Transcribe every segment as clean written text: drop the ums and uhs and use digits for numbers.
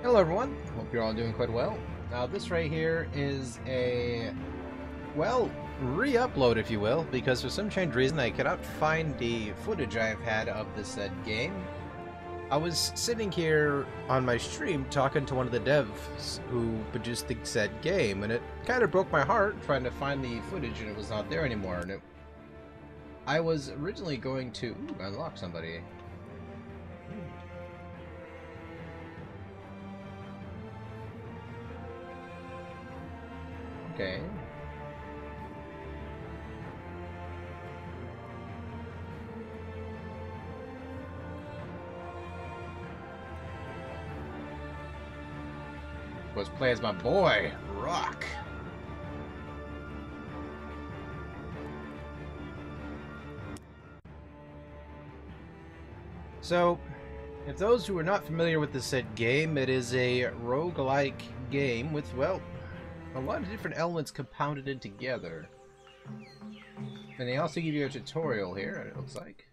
Hello everyone, hope you're all doing quite well. Now this right here is a, well, re-upload if you will, because for some strange reason I cannot find the footage I've had of this said game. I was sitting here on my stream talking to one of the devs who produced the said game, and it kind of broke my heart trying to find the footage and it was not there anymore. And I was originally going to unlock somebody. Okay. Let's play as my boy, Rock. So, if those who are not familiar with the said game, it is a roguelike game with, well, a lot of different elements compounded in together. And they also give you a tutorial here, it looks like.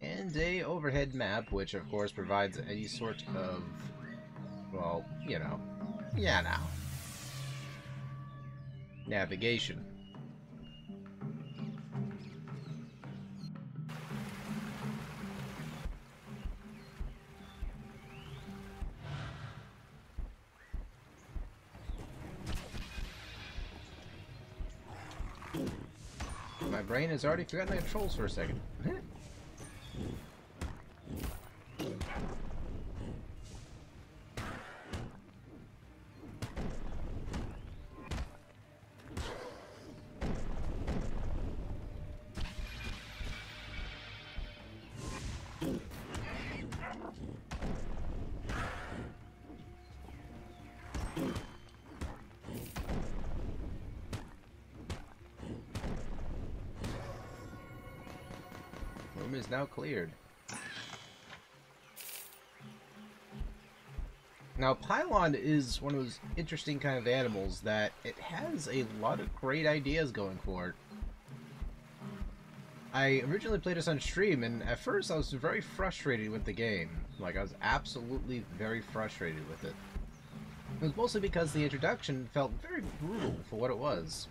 And a overhead map, which of course provides any sort of, well, you know, navigation. My brain has already forgotten the controls for a second. Room is now cleared. Now, Pylon is one of those interesting kind of animals that it has a lot of great ideas going for it. I originally played this on stream, and at first I was very frustrated with the game. Like, I was absolutely very frustrated with it. It was mostly because the introduction felt very brutal for what it was.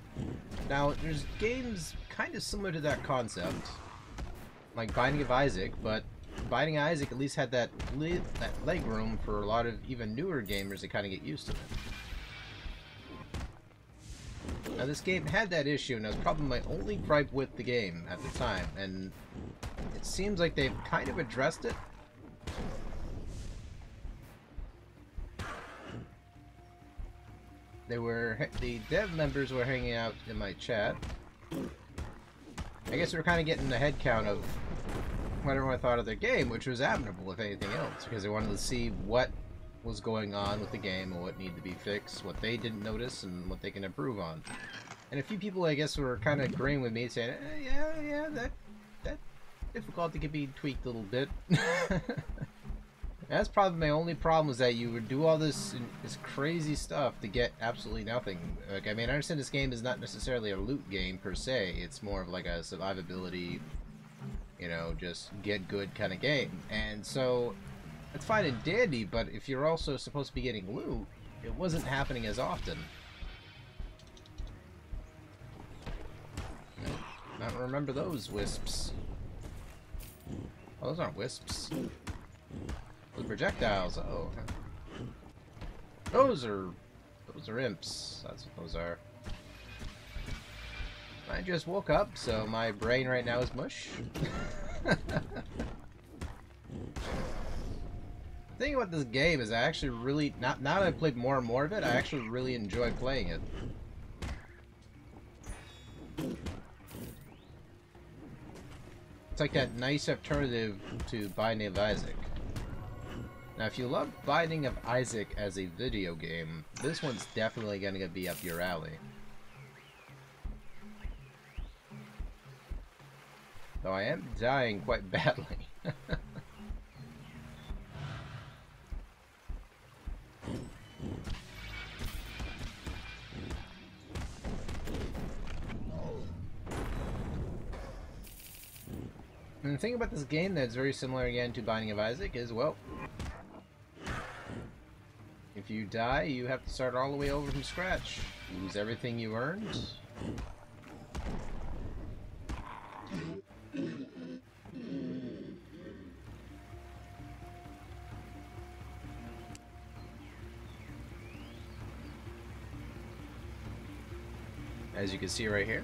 Now, there's games kind of similar to that concept, like Binding of Isaac, but Binding of Isaac at least had that leg room for a lot of even newer gamers to kind of get used to it. Now this game had that issue, and that was probably my only gripe with the game at the time, and it seems like they've kind of addressed it. The dev members were hanging out in my chat. I guess we were kind of getting the head count of what everyone thought of their game, which was admirable, if anything else, because they wanted to see what was going on with the game and what needed to be fixed, what they didn't notice, and what they can improve on. And a few people, I guess, were kind of agreeing with me, saying, yeah, that difficulty could be tweaked a little bit. That's probably my only problem, is that you would do all this crazy stuff to get absolutely nothing. Like, I mean, I understand this game is not necessarily a loot game per se. It's more of like a survivability, you know, just get good kind of game. And so, it's fine and dandy, but if you're also supposed to be getting loot, it wasn't happening as often. I don't remember those wisps. Oh, those aren't wisps. Those projectiles. Oh, those are imps. That's what those are. I just woke up, so my brain right now is mush. The thing about this game is I actually really, now that I've played more and more of it, I actually really enjoy playing it. It's like that nice alternative to Binding of Isaac. Now, if you love Binding of Isaac as a video game, this one's definitely going to be up your alley. Though I am dying quite badly. And the thing about this game that's very similar again to Binding of Isaac is, well, If you die, you have to start all the way over from scratch. Lose everything you earned. As you can see right here.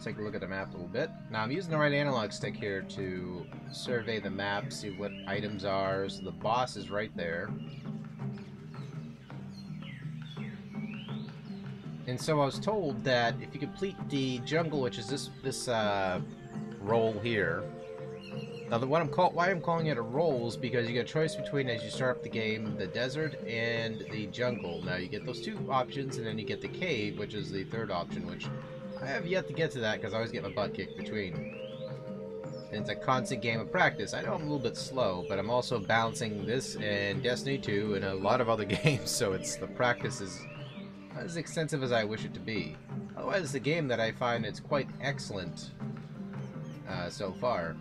Take a look at the map a little bit. Now I'm using the right analog stick here to survey the map, see what items are. So the boss is right there. And so I was told that if you complete the jungle, which is this role here. Now why I'm calling it a role is because you get a choice between, as you start up the game, the desert and the jungle. Now you get those two options, and then you get the cave, which is the third option, which I have yet to get to that because I always get my butt kicked between. And it's a constant game of practice. I know I'm a little bit slow, but I'm also balancing this and Destiny 2 and a lot of other games, so the practice is not as extensive as I wish it to be. Otherwise, it's a game that I find it's quite excellent so far.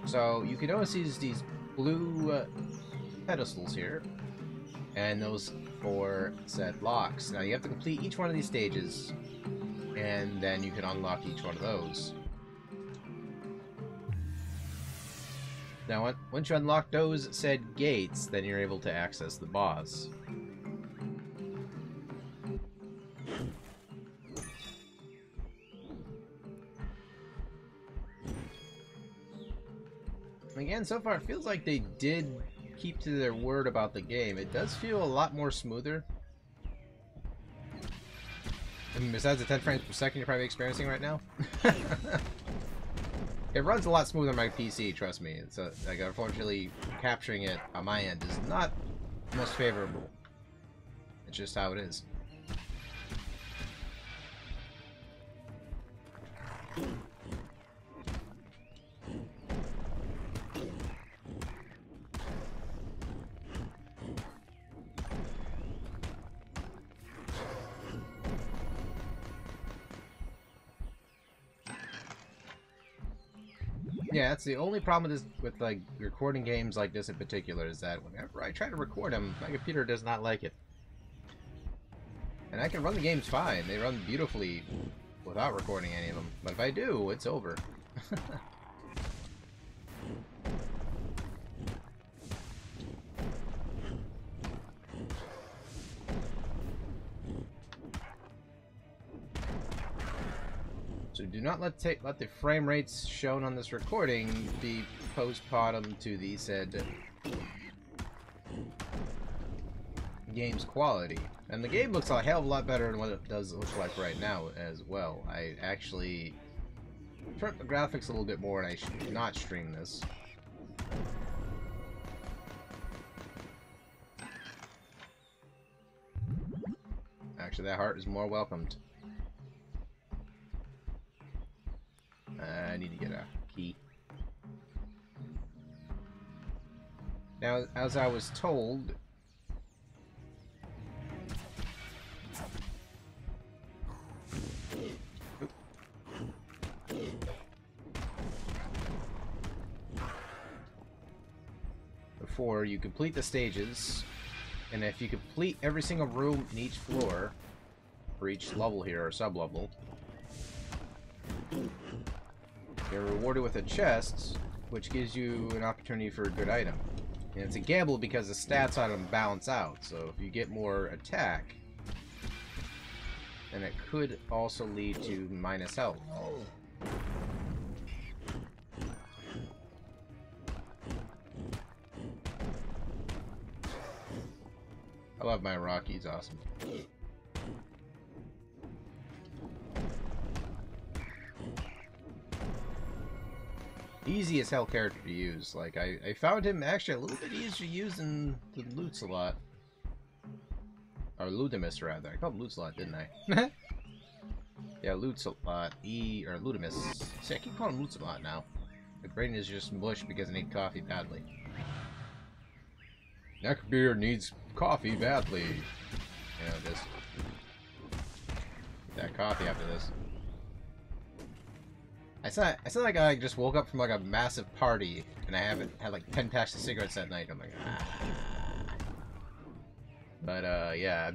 So you can notice these blue pedestals here, and those 4 set locks. Now you have to complete each one of these stages, and then you can unlock each one of those. Now once you unlock those said gates, then you're able to access the boss. Again, so far it feels like they did keep to their word about the game. It does feel a lot more smoother. I mean, besides the 10 frames per second you're probably experiencing right now. It runs a lot smoother on my PC, trust me. It's like, unfortunately, capturing it on my end is not most favorable. It's just how it is. Yeah, that's the only problem with like recording games like this in particular, is that whenever I try to record them, my computer does not like it. And I can run the games fine. They run beautifully without recording any of them. But if I do, it's over. So do not let the frame rates shown on this recording be postpartum to the said game's quality. And the game looks a hell of a lot better than what it does look like right now as well. I actually turned up the graphics a little bit more, and I should not stream this. Actually, that heart is more welcomed. I need to get a key. Now, as I was told, before you complete the stages, and if you complete every single room in each floor, for each level here, or sub-level, you're rewarded with a chest, which gives you an opportunity for a good item. And it's a gamble because the stats on them balance out, so if you get more attack, then it could also lead to minus health. I love my rock, he's awesome. Easy as hell character to use. Like, I found him actually a little bit easier to use than the Loots-a-lot. Or Ludimus, rather. I called him Loots-a-lot, didn't I? Yeah, Loots-a-lot. Or Ludimus. See, I keep calling him Loots-a-lot now. My brain is just mush because I need coffee badly. Neckbeard needs coffee badly. You know, just that coffee after this. I sound like I just woke up from like a massive party and I haven't had like 10 packs of cigarettes that night. I'm like, ah. But yeah.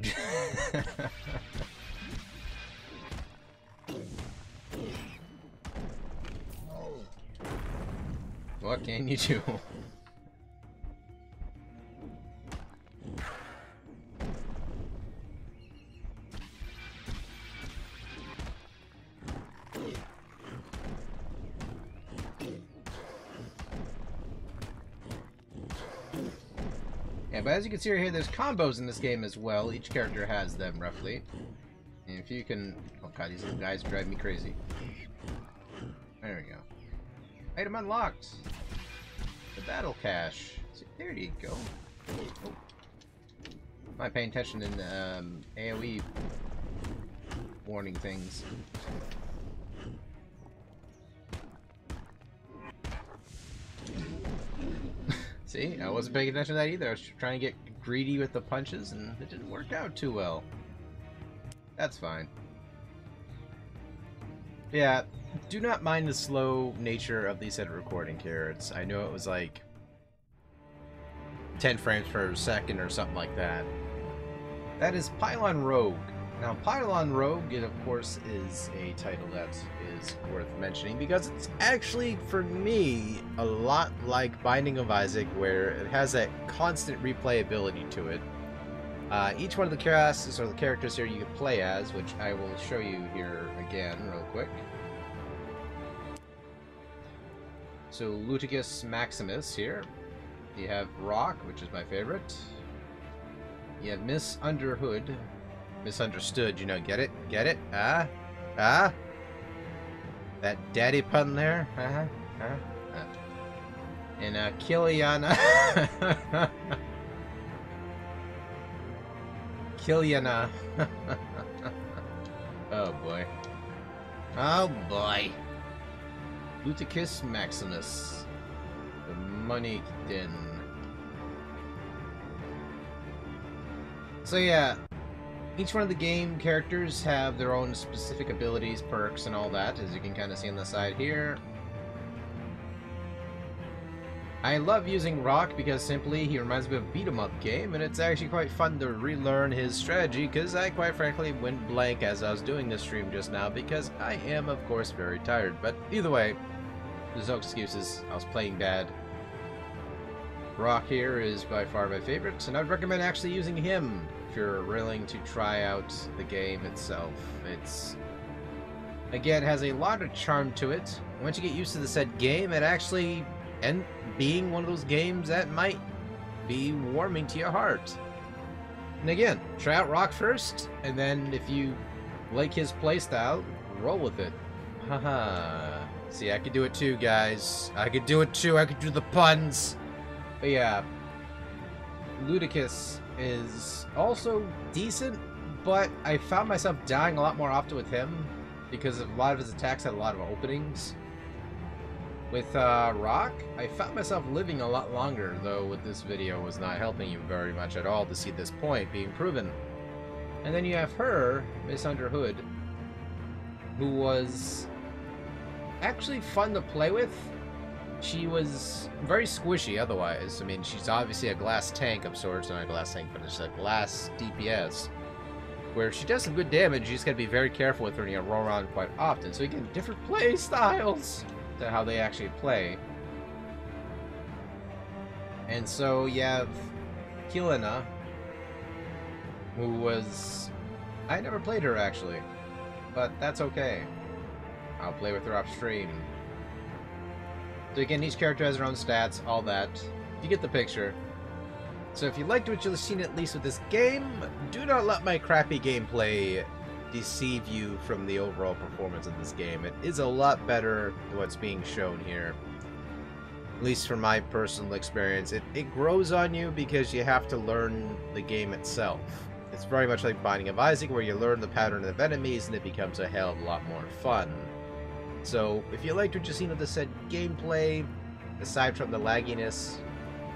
What can you do? Yeah, but as you can see right here, there's combos in this game as well. Each character has them, roughly. And if you can... Oh god, these little guys drive me crazy. There we go. Item unlocked! The battle cache. So there you go. Oh. Am I paying attention in AoE warning things? See, I wasn't paying attention to that either. I was trying to get greedy with the punches, and it didn't work out too well. That's fine. Yeah, do not mind the slow nature of these recording here. I know it was like 10 frames per second or something like that. That is Pylon Rogue. Now, Pylon Rogue, it of course is a title that is worth mentioning because it's actually, for me, a lot like Binding of Isaac, where it has that constant replayability to it. Each one of the classes or the characters here you can play as, which I will show you here again real quick. So, Luticus Maximus here. You have Rock, which is my favorite. You have Miss Underhood. Misunderstood, you know, get it? Get it? Ah? Ah? That daddy pun there? And Kiliana. Kiliana. Oh boy. Oh boy. Luticus Maximus. The Money Den. So yeah. Each one of the game characters have their own specific abilities, perks, and all that, as you can kind of see on the side here. I love using Rock because simply he reminds me of a beat-em-up game, and it's actually quite fun to relearn his strategy, because I quite frankly went blank as I was doing this stream just now, because I am, of course, very tired. But either way, there's no excuses. I was playing bad. Rock here is by far my favorite, and I'd recommend actually using him if you're willing to try out the game itself. It's, again, has a lot of charm to it. Once you get used to the said game, it actually ends being one of those games that might be warming to your heart. And again, try out Rock first, and then if you like his playstyle, roll with it. Haha. See, I could do it too, guys. I could do it too. I could do the puns. But yeah, Luticus is also decent, but I found myself dying a lot more often with him because a lot of his attacks had a lot of openings. With Rock, I found myself living a lot longer, though with this video was not helping you very much at all to see this point being proven. And then you have her, Miss Underhood, who was actually fun to play with. She was very squishy otherwise. I mean, she's obviously a glass tank of sorts, not a glass tank, but it's a glass DPS, where she does some good damage. You just gotta be very careful with her and you roll around quite often. So you get different play styles to how they actually play. And so you have Kilina, who was... I never played her actually, but that's okay. I'll play with her off stream. So again, each character has their own stats, all that. You get the picture. So if you liked what you've seen at least with this game, do not let my crappy gameplay deceive you from the overall performance of this game. It is a lot better than what's being shown here. At least from my personal experience. It grows on you because you have to learn the game itself. It's very much like Binding of Isaac, where you learn the pattern of enemies and it becomes a hell of a lot more fun. So, if you liked what you've seen of the said gameplay, aside from the lagginess,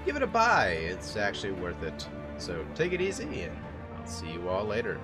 give it a buy. It's actually worth it. So take it easy, and I'll see you all later.